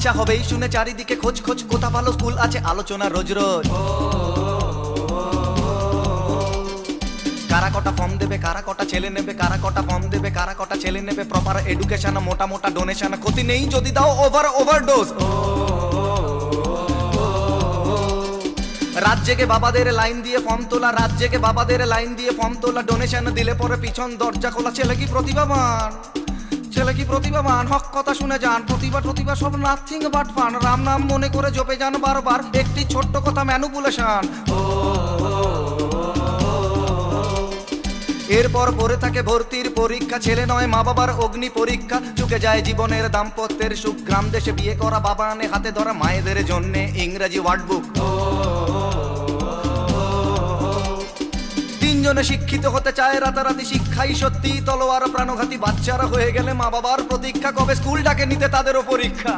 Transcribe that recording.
ইচ্ছা হবেই শুনে চারিদিকে খোঁজ খোঁজ কোথা ভালো স্কুল আছে আলোচনা রোজ রোজ। কারা কটা ফর্ম দেবে, কারা কটা ছেলে নেবে, কারা কটা ফর্ম দেবে, কারা কটা ছেলে নেবে, প্রপার এডুকেশন, মোটা মোটা ডোনেশন, ক্ষতি নেই যদি দাও ওভারডোজ। রাত জেগে বাবাদের লাইন দিয়ে ফর্ম তোলা, রাত জেগে বাবাদের লাইন দিয়ে ফর্ম তোলা, ডোনেশন দিলে পরে পিছন দরজা খোলা। ছেলে কি প্রতিভাবান, ছেলে কি প্রতিভাবান, হক কথা শুনে যান, প্রতিভা সব নাথিং বাট ফান। রাম নাম মনে করে জপে যান বারবার, একটি ছোট্ট কথা ম্যানুপুলেশন। এরপর পরে থাকে ভর্তির পরীক্ষা, ছেলে নয় মা বাবার অগ্নি পরীক্ষা। চুকে যায় জীবনের দাম্পত্যের সুখ, গ্রাম দেশে বিয়ে করা বাবা আনে হাতে ধরা মায়েদের জন্য ইংরেজি ওয়ার্ড বুক। তিনজনে শিক্ষিত হতে চায় রাতারাতি, শিক্ষাই সত্যি তলোয়ার প্রাণঘাতী। বাচ্চারা হয়ে গেলে মা বাবার প্রতীক্ষা, কবে স্কুল ডাকে নিতে তাদেরও পরীক্ষা।